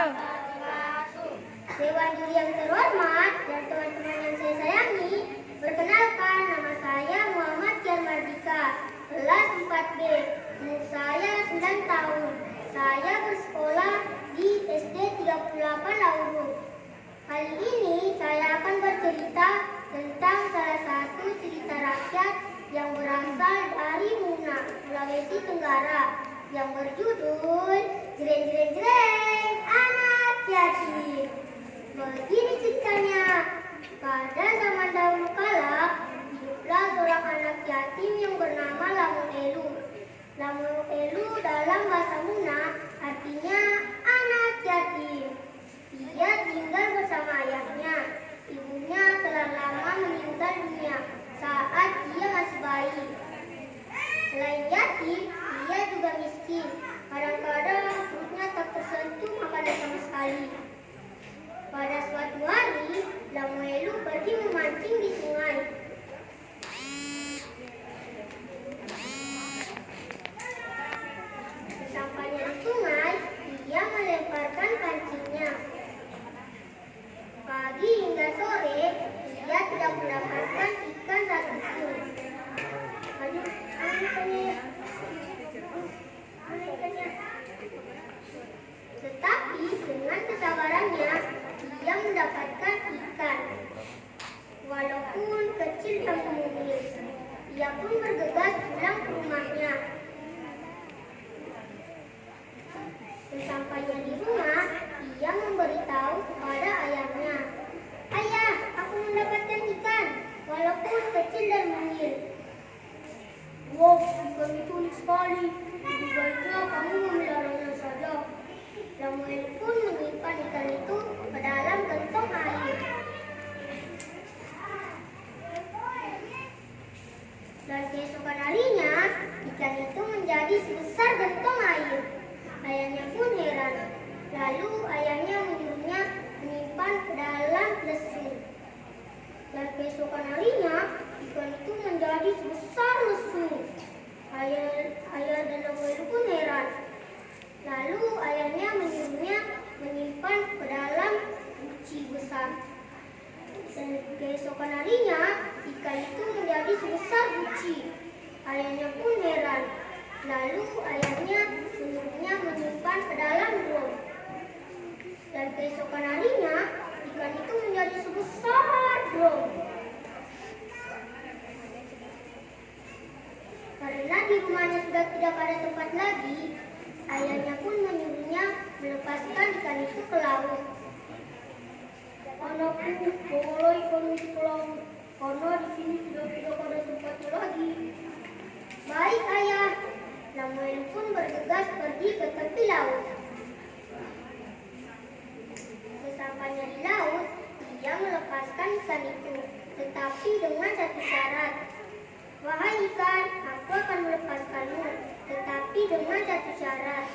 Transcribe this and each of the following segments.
Dewan juri yang terhormat dan teman-teman yang saya sayangi, perkenalkan, nama saya Muhammad Kian Mardika, kelas 4B. Umur saya 9 tahun. Saya bersekolah di SD 38 Lauru. Kali ini saya akan bercerita tentang salah satu cerita rakyat yang berasal dari Muna, Sulawesi Tenggara, yang berjudul Jreng Jreng Jreng Anak Yatim. Begini ceritanya, pada zaman dahulu kala, hiduplah seorang anak yatim yang bernama Lamun Elu. Lamun Elu dalam bahasa Muna artinya anak yatim. Ia tinggal bersama ayahnya. Ibunya telah lama meninggal dunia saat ia masih bayi. Selain yatim, ia juga miskin. Kadang-kadang perutnya tak tersentuh makanan sama sekali. Pada suatu hari, Lamun Elu pergi memancing di sungai. Sesampainya di sungai, ia melemparkan pancingnya. Pagi hingga sore, ia tidak mendapatkan ikan satupun. Tetapi dengan kesabarannya, ia mendapatkan ikan. Walaupun kecil dan mungil, ia pun bergegas pulang ke rumahnya. Sesampainya di rumah, ia memberitahu kepada ayahnya, "Ayah, aku mendapatkan ikan, walaupun kecil dan mungil." "Wow, ikan itu unik sekali. Lebih baiknya kamu memeliharanya saja." Lamun Elu pun menyimpan ikan itu ke dalam gentong air. Dan keesokan harinya, ikan itu menjadi sebesar gentong air. Ayahnya pun heran. Lalu ayahnya menyuruhnya menyimpan ke dalam lesu. Dan keesokan harinya, ikan itu menjadi sebesar lesu. Ayah dan Lamun Elu pun heran. Lalu ayahnya menyuruhnya menyimpan ke dalam guci besar. Dan keesokan harinya, ikan itu menjadi sebesar guci. Ayahnya pun heran. Lalu ayahnya menyuruhnya menyimpan ke dalam drum. Dan keesokan harinya, ikan itu menjadi sebesar drum. Karena di rumahnya sudah tidak ada tempat lagi, ayahnya pun menyuruhnya melepaskan ikan itu ke laut. "Anakku, bawalah ikan itu ke laut, karena di sini sudah tidak ada tempatnya lagi." "Baik, ayah." Lamun Elu pun bergegas pergi ke tepi laut. Sesampainya di laut, ia melepaskan ikan itu, tetapi dengan satu syarat. "Wahai ikan, aku akan melepaskanmu, tetapi dengan satu syarat.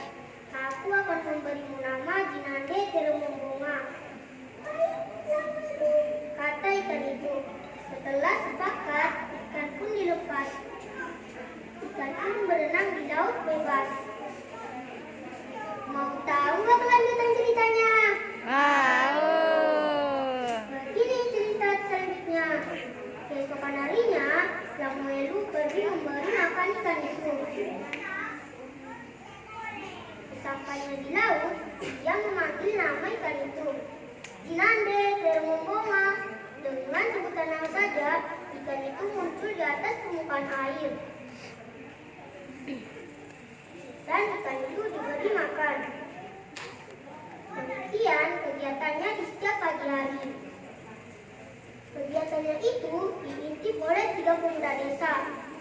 Aku akan memberimu nama Jinande Terumumbunga." Kata ikan itu. Setelah sepakat, ikan pun dilepas. Ikan pun berenang di laut bebas. Mau tahu nggak kelanjutan ceritanya? Wow. Begini cerita selanjutnya. Keesokan harinya, Lamun Elu pergi memberi makan ikan itu. Sampainya di laut, ia memanggil nama ikan itu, Jinande Terumumbunga. Dengan sebutan nama saja, ikan itu muncul di atas permukaan air. Dan ikan itu diberi makan. Demikian kegiatannya di setiap pagi hari. Kegiatannya itu diintip oleh 3 pemuda desa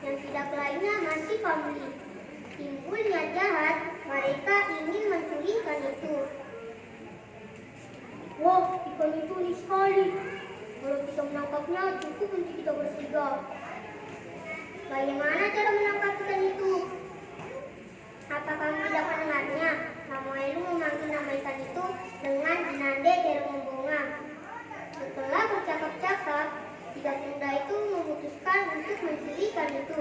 yang tidak lainnya masih famili. Timbul niat jahat, mereka ingin mencuri ikan itu. "Wah, ikan itu unik sekali. Kalau kita menangkapnya, cukup untuk kita bertiga. Bagaimana cara menangkap ikan itu? Apa kamu tidak mendengarnya?" Lamun Elu memanggil nama ikan itu dengan Jinande Terumumbunga. Setelah bercakap-cakap, 3 pemuda itu memutuskan untuk mencuri ikan itu.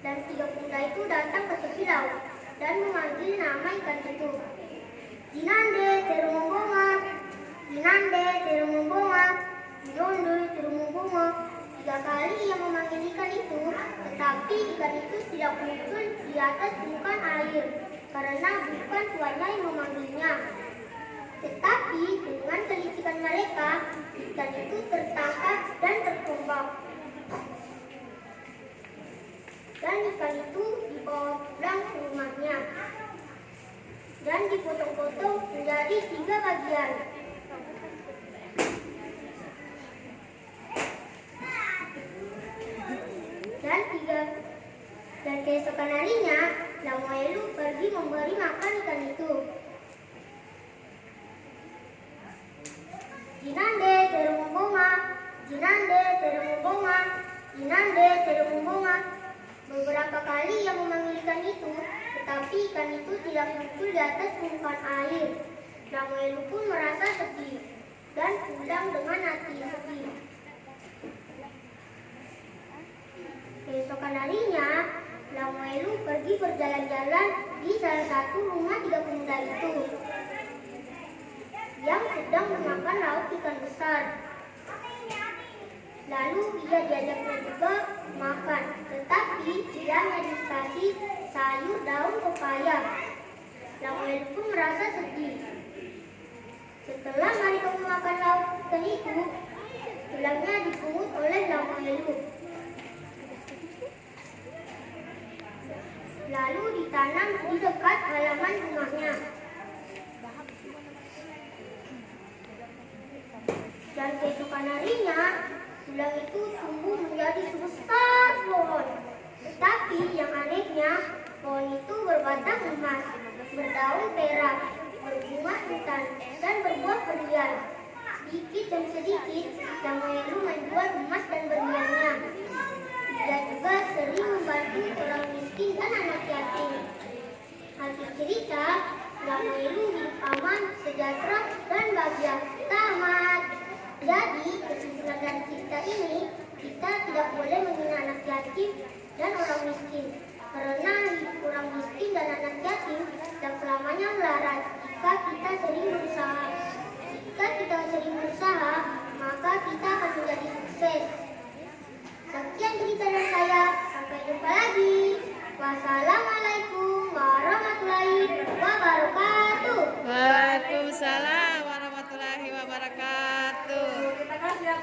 Dan 3 pemuda itu datang ke tepi laut dan memanggil nama ikan itu. Jinande terumubunga, jinande terumubunga, jinonde terumubunga. 3 kali ia memanggil ikan itu, tetapi ikan itu tidak muncul di atas permukaan air karena bukan tuannya yang memanggilnya. Tetapi dengan kelicikan mereka, ikan itu tertangkap dan tertombak. Dan ikan itu dibawa pulang ke rumahnya dan dipotong-potong menjadi 3 bagian. Dan keesokan harinya, Lamuelu pergi memberi makan ikan itu. Jinande terumubunga, jinande terumubunga, jinande terumubunga. Beberapa kali ia memanggil ikan itu, tetapi ikan itu tidak muncul di atas permukaan air. Lamuelu pun merasa sedih dan pulang dengan hati sedih. Keesokan harinya, Lamuelu pergi berjalan-jalan di salah satu rumah 3 pemuda itu yang sedang memakan lauk ikan besar. Lalu ia diajaknya juga makan, tetapi dia hanya dikasih sayur daun pepaya. Lamuelu pun merasa sedih. Setelah mereka memakan lauk ikan itu, tulangnya dipungut oleh Lamuelu. Lalu ditanam di dekat halaman rumahnya. Dan keesokan harinya, tulang itu tumbuh menjadi sebesar pohon. Tetapi yang anehnya, pohon itu berbatang emas, berdaun perak, berbunga hutan, dan berbuah berlian. Sedikit demi sedikit, Lamuelu menjual emas dan berliannya. Dia juga sering membantu orang miskin dan anak yatim. Akhir cerita, Lamuelu hidup aman, sejahtera, dan bahagia. Tamat. Jadi, kesimpulan dari cerita ini, kita tidak boleh menghina anak yatim dan orang miskin. Karena hidup orang miskin dan anak yatim tidak selamanya melarat jika kita sering berusaha. Jika kita sering berusaha, maka kita akan menjadi sukses. Sekian cerita dari saya. Sampai jumpa lagi. Wassalamualaikum warahmatullahi wabarakatuh. Waalaikumsalam warahmatullahi wabarakatuh. Kita kasih ya,